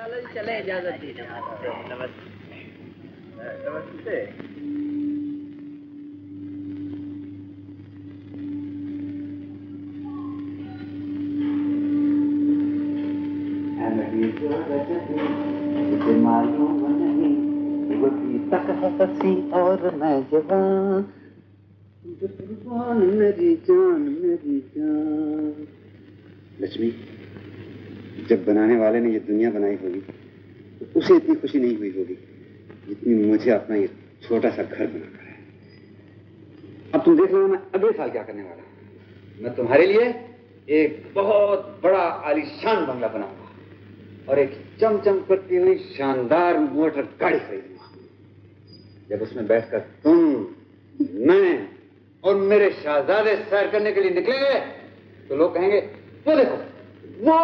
लाला जी चले, इजाजत दीजिए। नमस्ते। नमस्ते। मालूम नहीं वो भी तक हंसी और मैं जवान, मेरी जान मेरी जान। लक्ष्मी, जब बनाने वाले ने ये दुनिया बनाई होगी तो उसे इतनी खुशी नहीं हुई होगी जितनी मुझे अपना ये छोटा सा घर बनाकर है। अब तुम देख लो मैं अगले साल क्या करने वाला हूं। मैं तुम्हारे लिए एक बहुत बड़ा आलीशान बंगला बनाऊंगा और एक चमचम करती हुई शानदार मोटर गाड़ी खरीदूंगा। जब उसमें बैठकर तुम, मैं और मेरे शहजादे सैर करने के लिए निकलेंगे तो लोग कहेंगे वो देखो वो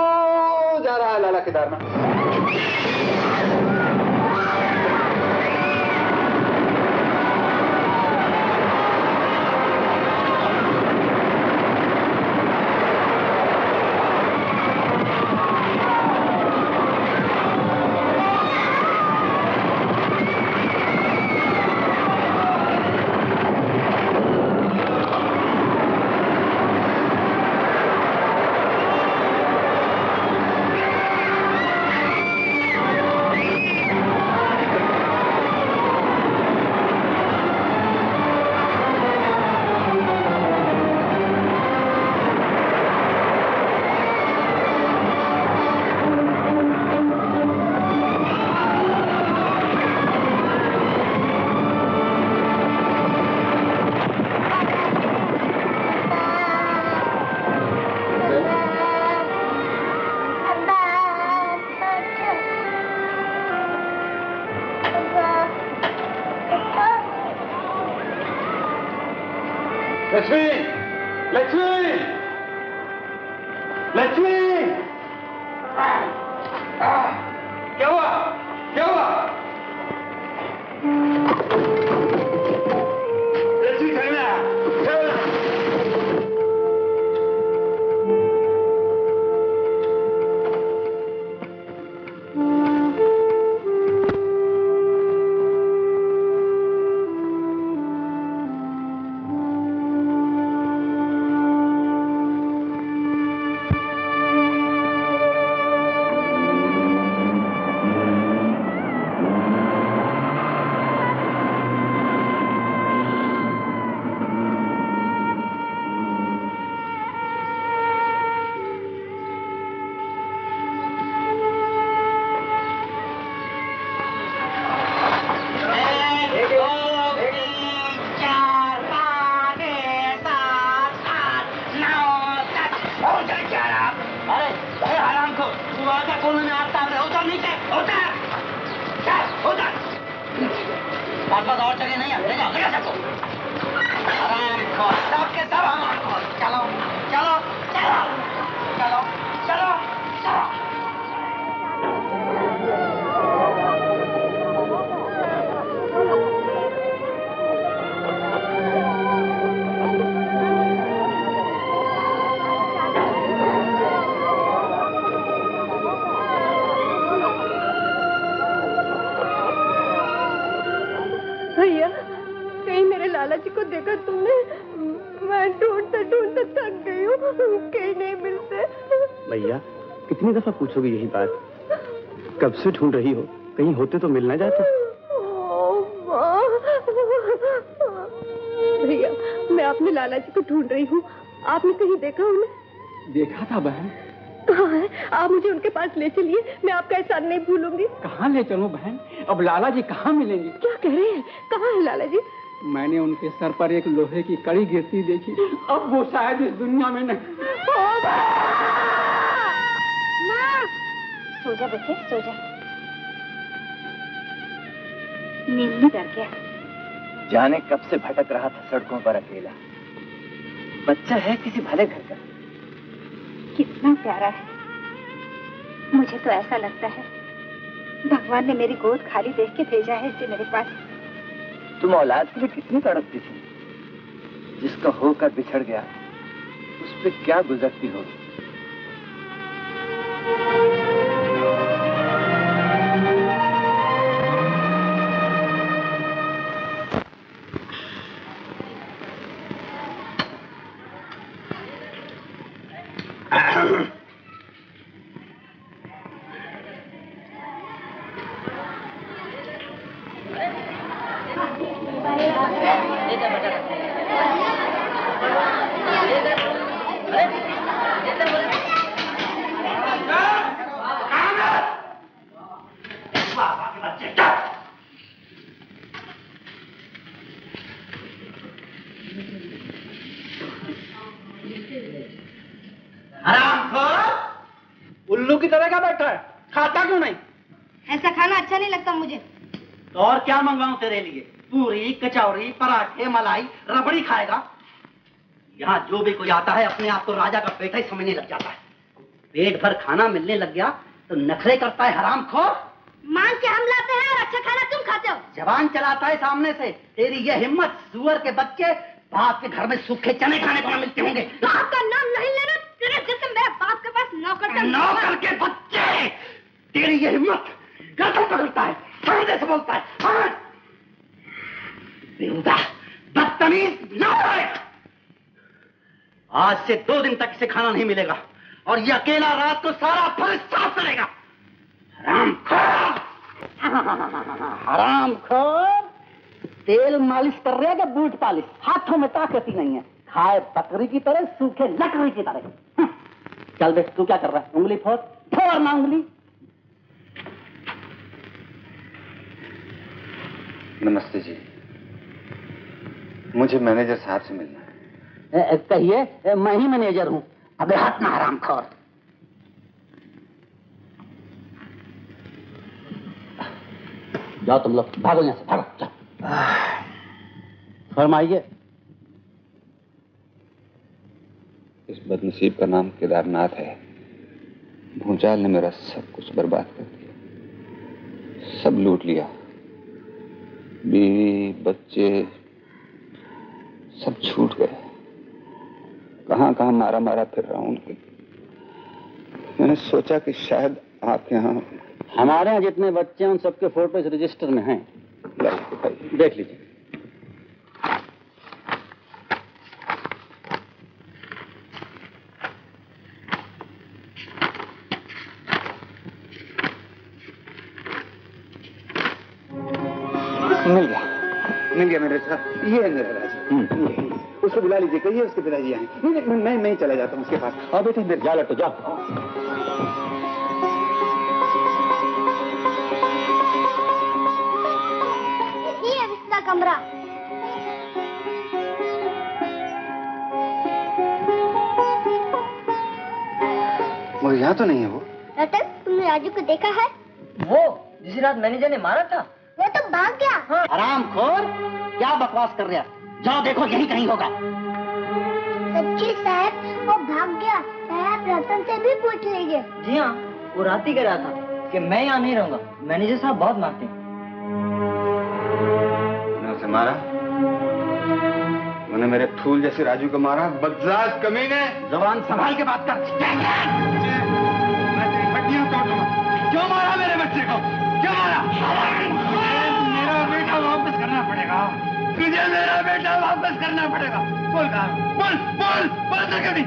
जा रहा है लाला केदारनाथ। लक्ष्मी, लक्ष्मी, लक्ष्मी, क्या हुआ? क्या हुआ? लक्ष्मी खड़े ना, पूछोगी यही बात? कब से ढूंढ रही हो, कहीं होते तो मिलना जाते। भैया, मैं अपने लाला जी को ढूंढ रही हूँ। आपने कहीं देखा उन्हें? देखा था बहन। कहाँ है? आप मुझे उनके पास ले चलिए, मैं आपका एहसान नहीं भूलूंगी। कहाँ ले चलूं बहन? अब लाला जी कहाँ मिलेंगे? क्या कह रहे हैं? कहाँ है लाला जी? मैंने उनके सर पर एक लोहे की कड़ी गिरती देखी। अब वो शायद इस दुनिया में नहीं। सो जा बच्चे, सो जा। नींद में डर गया। जाने कब से भटक रहा था सड़कों पर अकेला। बच्चा है किसी भले घर का। कितना प्यारा है। मुझे तो ऐसा लगता है भगवान ने मेरी गोद खाली देख के भेजा है इसे मेरे पास। तुम औलाद के लिए कितनी तड़पती थी। जिसका होकर बिछड़ गया उस पे क्या गुजरती होगी। उल्लू की तरह का बैठा है, खाता क्यों नहीं? ऐसा खाना अच्छा नहीं लगता मुझे। तो और क्या मंगवाऊं तेरे लिए? पूरी, कचौरी, पराठे, मलाई, रबड़ी खाएगा? यहाँ जो भी कोई आता है अपने आप को राजा का बेटा ही समझने लग जाता है। पेट भर खाना मिलने लग गया तो नखरे करता है हरामखोर। मांग के हम लाते हैं और अच्छा खाना तुम खाते हो। जबान चलाता है सामने से। तेरी ये हिम्मत, सुअर के बच्चे, बाप के घर में सूखे चने खाने को न मिलते होंगे। बाप का नाम नहीं लेना, तेरे जैसे मेरे बाप के पास नौकर के बच्चे। तेरी ये हिम्मत, गर्दन पकड़ता है, सामने से बोलता है। बेहुदा, बदतमीज, नालायक। आज से 2 दिन तक इसे खाना नहीं मिलेगा और ये अकेला रात को सारा फर्श साफ करेगा। हरामखोर! हरामखोर! तेल मालिश कर रहे हैं कि बूट पालिश? हाथों में ताकत ही नहीं है। खाए बकरी की तरह, सूखे लकड़ी की तरह। चल बेट, तू क्या कर रहा है? उंगली फोड़, फोड़ ना उंगली। नमस्ते जी, मुझे मैनेजर साहब से मिलना है। कहिए, मैं ही मैनेजर हूं। अबे हट ना हरामखोर। जाओ तुम लोग, भागो यहाँ से, भागो, जाओ। फरमाइए। इस बदनसीब का नाम केदारनाथ है। भूचाल ने मेरा सब कुछ बर्बाद कर दिया, सब लूट लिया। बीवी, बच्चे सब छूट गए। कहां कहां मारा मारा फिर रहा हूं उनके। मैंने सोचा कि शायद आपके यहाँ। हमारे यहाँ जितने बच्चे हैं उन सबके फोटो इस रजिस्टर में हैं। देख लीजिए। मिल गया मेरे साथ। ये है मेरा राजा। उसको बुला लीजिए, कहिए उसके पिताजी आए। नहीं, मैं ही चला जाता हूँ उसके पास। और बेटे मेरे जा लटो, जाओ। ये है इसका कमरा। वो यहाँ तो नहीं है। वो रतन, तुमने राजू को देखा है? वो जिस रात मैनेजर ने मारा था, वो तो भाग गया। हरामखोर, क्या बकवास कर रहा? जाओ देखो, यहीं कहीं होगा। सच्ची साहब, वो भाग गया। आप रतन से भी पूछ लीजिए। जी हाँ, वो रात ही कह रहा था कि मैं यहाँ नहीं रहूंगा, मैनेजर साहब बहुत मारते हैं। मैंने उसे मारा? मैंने मेरे फूल जैसे राजू को मारा? बदजात कमीने! जबान संभाल के बात कर। मैं तेरी हड्डियां तोड़ दूंगा। क्यों मारा मेरे बच्चे को? क्यों मारा? मेरा बेटा वापस करना पड़ेगा। तुझे मेरा बेटा वापस करना पड़ेगा। बोल कहाँ? बोल तो क्यों नहीं?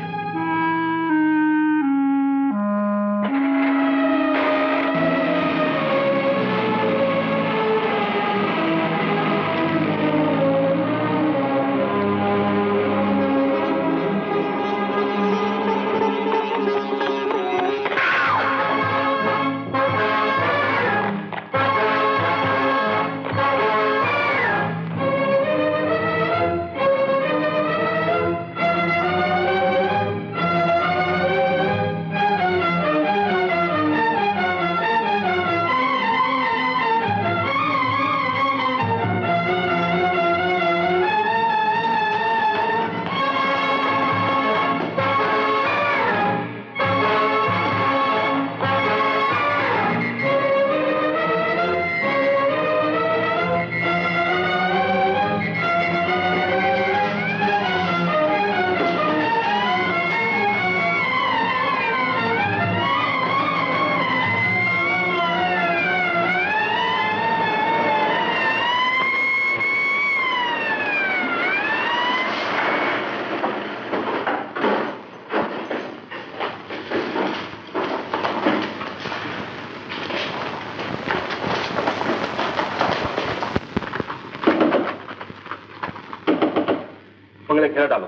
बंगले घेरा डालो।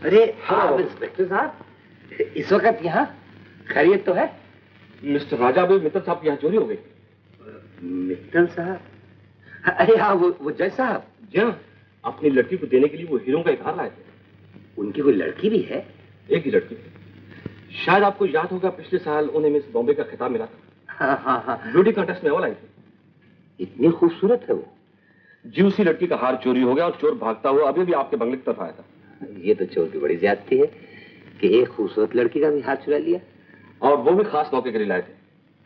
अरे आप इंस्पेक्टर साहब, इस वक्त यहाँ खैरियत तो है? मिस्टर राजा भी मित्तल साहब के यहाँ चोरी हो गई। मित्तल साहब? अरे हाँ, वो जज साहब। जी हाँ, अपनी लड़की को देने के लिए वो हीरो का इकरार लाए थे। उनकी कोई लड़की भी है? एक ही लड़की। शायद आपको याद होगा पिछले साल उन्हें मिस बॉम्बे का खिताब मिला था। हाँ। ब्यूटी कॉन्टेस्ट में अव्वल आई थी। इतनी खूबसूरत है वो। जी, उसी लड़की का हार चोरी हो गया और चोर भागता हुआ अभी भी आपके बंगले की तरफ आया था। ये तो चोर की बड़ी ज्यादती है कि एक खूबसूरत लड़की का भी हाथ चुरा लिया। और वो भी खास मौके के लिए लाए थे।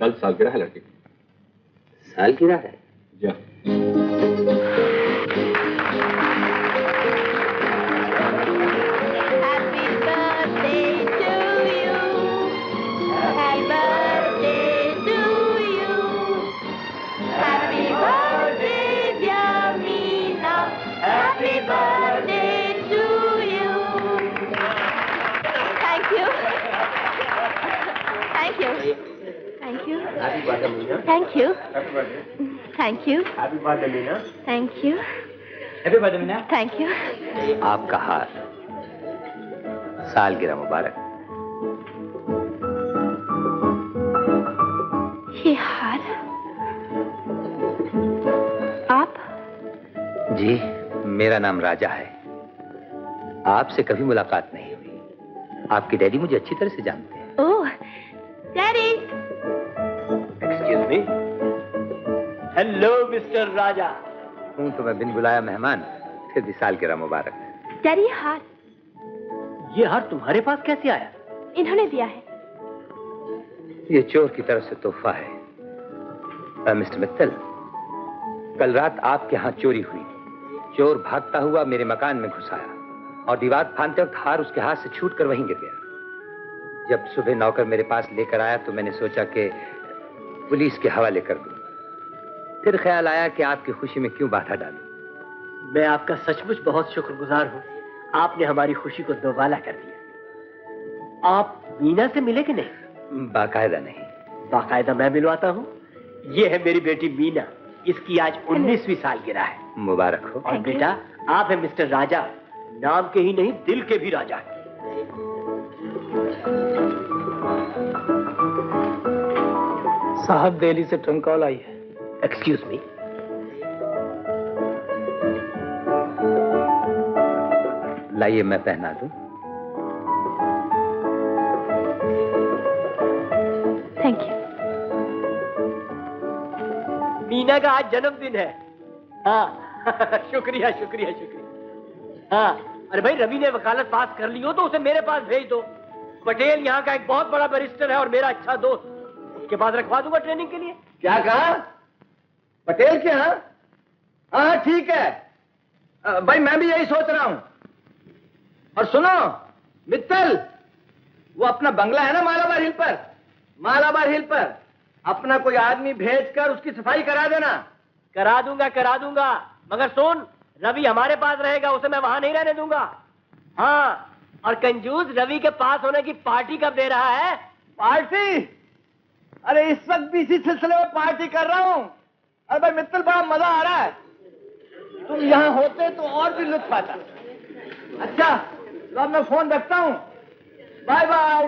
कल सालगिरह है लड़की की। सालगिरह है? जी। Thank you. Thank you. Happy birthday, Meena. Thank you. Happy birthday, Meena. Thank you. आपका हार, सालगिरह मुबारक। ये हार आप? जी, मेरा नाम राजा है। आपसे कभी मुलाकात नहीं हुई। आपके डैडी मुझे अच्छी तरह से जानते हैं। Oh, daddy. Excuse me. Hello, Mr. Raja. हूँ तो मैं बिन बुलाया मेहमान, फिर भी सालगिरह मुबारक। डैडी, हार। ये हार तुम्हारे पास कैसे आया? इन्होंने दिया है। ये चोर की तरफ से तोहफा है। मिस्टर मित्तल, कल रात आपके यहाँ चोरी हुई। चोर भागता हुआ मेरे मकान में घुस आया और दीवार फांदते वक्त हार उसके हाथ से छूटकर वहीं गिर गया। जब सुबह नौकर मेरे पास लेकर आया तो मैंने सोचा कि पुलिस के हवाले कर दूं। फिर ख्याल आया कि आपकी खुशी में क्यों बाधा डालूं। मैं आपका सचमुच बहुत शुक्रगुजार हूँ। आपने हमारी खुशी को दोबाला कर दिया। आप मीना से मिले कि नहीं? बाकायदा नहीं। बाकायदा मैं मिलवाता हूँ। ये है मेरी बेटी मीना। इसकी आज 19वीं सालगिरह है। मुबारक हो। और बेटा, आप है मिस्टर राजा, नाम के ही नहीं दिल के भी राजा। साहब, दिल्ली से ट्रंक कॉल आई है। Excuse me. लाइए मैं पहना दूं। Thank you. मीना का आज जन्मदिन है। हाँ शुक्रिया शुक्रिया शुक्रिया। हाँ, अरे भाई, रवि ने वकालत पास कर ली हो तो उसे मेरे पास भेज दो। पटेल यहाँ का एक बहुत बड़ा बैरिस्टर है और मेरा अच्छा दोस्त। उसके पास रखवा दूंगा ट्रेनिंग के लिए। क्या कहा? पटेल के यहाँ? हाँ ठीक है भाई, मैं भी यही सोच रहा हूं। और सुनो मित्तल, वो अपना बंगला है ना मालाबार हिल पर, मालाबार हिल पर अपना कोई आदमी भेजकर उसकी सफाई करा देना। करा दूंगा, मगर सुन, रवि हमारे पास रहेगा, उसे मैं वहां नहीं रहने दूंगा। हाँ, और कंजूस रवि के पास होने की पार्टी कब दे रहा है? पार्टी? अरे इस वक्त भी इसी सिलसिले में पार्टी कर रहा हूं। अरे भाई मित्तल, बड़ा मजा आ रहा है। तुम यहाँ होते तो और भी लुत्फ आता। अच्छा, तो अब मैं फोन रखता हूँ। Bye bye.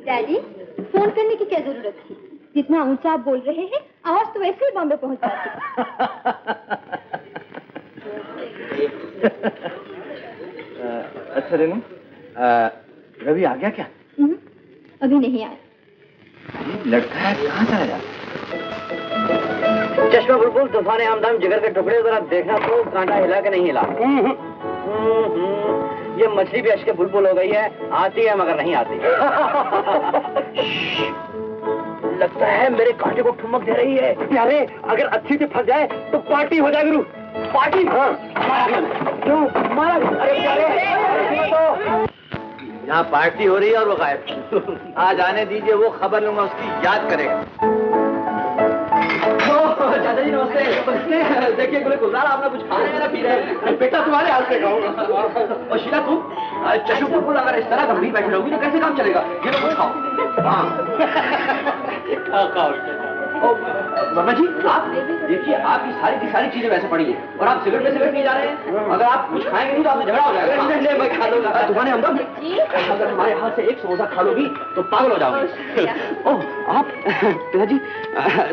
डैडी, फोन करने की क्या जरूरत थी? जितना ऊंचा आप बोल रहे हैं, आवाज तो वैसे ही बॉम्बे पहुंच जाती। अच्छा रेनू, रवि आ गया क्या? अभी नहीं आया। लड़का है, कहाँ चला जा? चश्मा बुलबुल, तूफान हमदम, जिगर के टुकड़े, जरा देखना तो कांटा हिला के नहीं हिला। ये मछली भी अश्के बुलबुल हो गई है, आती है मगर नहीं आती। लगता है मेरे कांटे को ठुमक दे रही है। अरे अगर अच्छी से फंस जाए तो पार्टी हो जाएगी। रू पार्टी? हाँ। क्यों मारा? यहाँ पार्टी हो रही है और वो गायब। आज आने दीजिए, वो खबर लूंगा, उसकी याद करेगा। दादाजी नमस्ते। देखिए गुलजार, आपने कुछ खाना है ना पी रहे? बेटा तुम्हारे हाथ से खाऊंगा। और शीला तुम चशु बुलबुल अगर इस तरह गंभीर बैठे रहोगी तो कैसे काम चलेगा? ये लोग कुछ खाओ। हाँ खाओ। वर्मा जी, आप देखिए, आपकी सारी की सारी चीजें वैसे पड़ी हैं और आप सिगरेट में सिगरेट नहीं जा रहे हैं। अगर आप कुछ खाएंगे नहीं तो आपसे झगड़ा हो जाएगा। नहीं, मैं खा लूंगा। तुम्हारे हमदम, अगर हमारे हाथ से एक समोसा खा लोगी तो पागल हो जाओगी। ओह, आप पिताजी,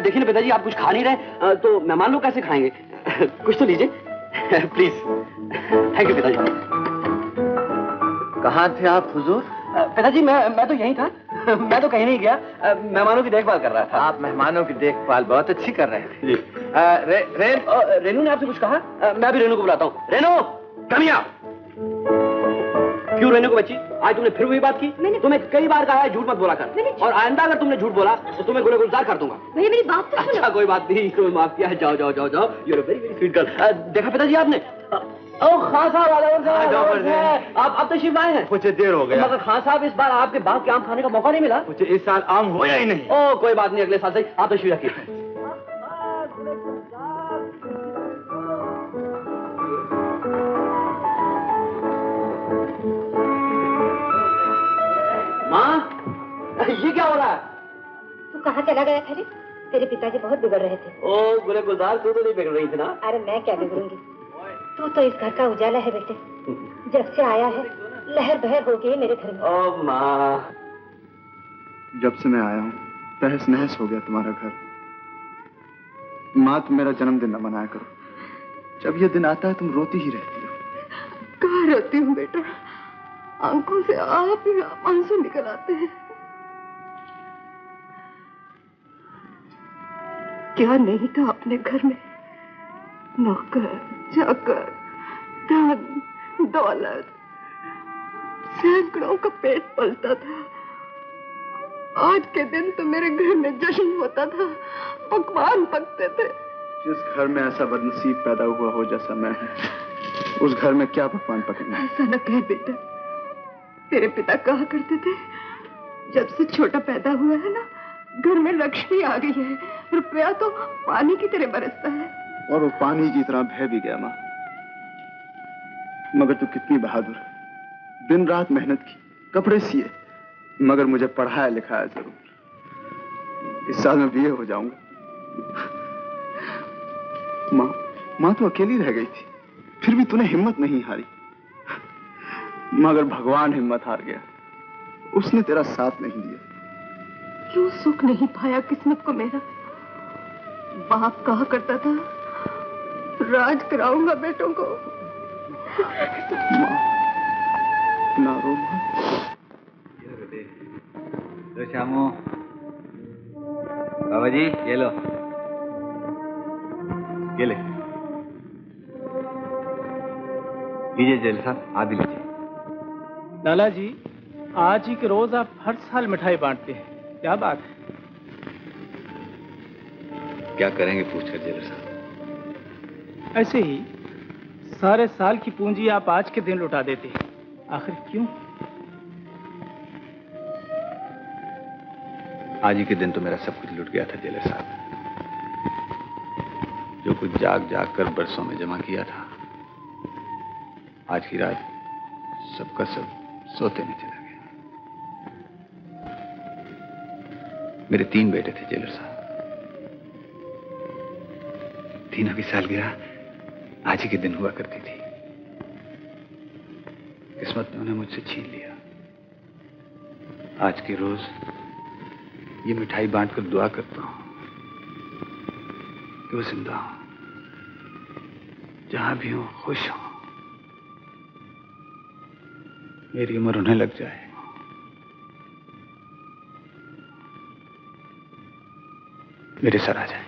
देखिए ना पिताजी, आप कुछ खा नहीं रहे तो मेहमान लोग कैसे खाएंगे? कुछ तो लीजिए प्लीज। थैंक यू पिताजी। कहाँ थे आप हुजूर? पिताजी मैं तो यहीं था। मैं तो कहीं नहीं गया, मेहमानों की देखभाल कर रहा था। आप मेहमानों की देखभाल बहुत अच्छी कर रहे थे। जी। रेनू ने आपसे कुछ कहा? मैं भी रेनू को बुलाता हूँ। Renu, come here. क्यों रेनू को बच्ची, आज तुमने फिर वही बात की? तुम्हें कई बार कहा है झूठ मत बोला कर, और आइंदा अगर तुमने झूठ बोला तो तुम्हें गुले गुलजार कर दूंगा। भैया मेरी बात तो सुनो। अच्छा कोई बात नहीं, तुम्हें माफ किया है। जाओ जाओ जाओ जाओ, you are very very sweet girl. देखा पिताजी आपने? खान साहब आप तशरीफ लाए हैं। मुझे देर हो गया। मगर खान साहब, इस बार आपके बाग के आम खाने का मौका नहीं मिला। मुझे इस साल आम होया ही नहीं। ओ कोई बात नहीं, अगले साल से आप तशरीफ रखिए। माँ, ये क्या हो रहा है? तू कहाँ चला गया था रे? तेरे पिताजी बहुत बिगड़ रहे थे। ओ गुले गुलजार, तू तो नहीं बिगड़ रही थी ना? अरे मैं क्या बिगड़ूंगी, तू तो इस घर का उजाला है बेटे। जब से आया है लहर बहर हो गई मेरे घर में। ओ माँ, जब से मैं आया हूँ तहस नहस हो गया तुम्हारा घर। माँ, तुम मेरा जन्मदिन न मनाया करो। जब ये दिन आता है तुम रोती ही रहती हो। कहाँ रोती हूँ बेटा, आंखों से आप ही आंसू निकल आते हैं। क्या नहीं था अपने घर में, नौकर चाकर, धन दौलत, सैकड़ों का पेट पलता था। आज के दिन तो मेरे घर में जश्न होता था, पकवान पकते थे। जिस घर में ऐसा बदनसीब पैदा हुआ हो जैसा मैं हूँ, उस घर में क्या पकवान पकेंगे? ऐसा न कह बेटा, तेरे पिता कहा करते थे, जब से छोटा पैदा हुआ है ना, घर में लक्ष्मी आ गई है, रुपया तो पानी की तरह बरसता है। और वो पानी की तरह बह भी गया माँ। मगर तू कितनी बहादुर है, दिन रात मेहनत की, कपड़े सिए, मगर मुझे पढ़ाया लिखाया जरूर। इस साल मैं बीए हो जाऊंगा। माँ तो अकेली रह गई थी, फिर भी तूने हिम्मत नहीं हारी। मगर भगवान हिम्मत हार गया, उसने तेरा साथ नहीं दिया। क्यों सुख नहीं पाया किस्मत को मेरा? बाप कहा करता था, राज कराऊंगा बेटों को। माँ, ना रो माँ। लो श्यामो, बाबा जी ये लो, ये ले लीजिए। जेल साहब आप भी लीजिए। लाला जी, आज ही के रोज आप हर साल मिठाई बांटते हैं, क्या बात है? क्या करेंगे पूछकर जेलर साहब? ऐसे ही सारे साल की पूंजी आप आज के दिन लुटा देते हैं, आखिर क्यों? आज ही के दिन तो मेरा सब कुछ लुट गया था जेलर साहब। जो कुछ जाग जाग कर बरसों में जमा किया था, आज की रात सबका सब सोते में चला गया। मेरे 3 बेटे थे जेलर साहब, तीनों की सालगिरह आज ही के दिन हुआ करती थी। किस्मत ने उन्हें मुझसे छीन लिया। आज के रोज ये मिठाई बांटकर दुआ करता हूं कि वो जिंदा हो, जहां भी हो खुश हो, मेरी उम्र उन्हें लग जाए। मेरे सर आ जाए।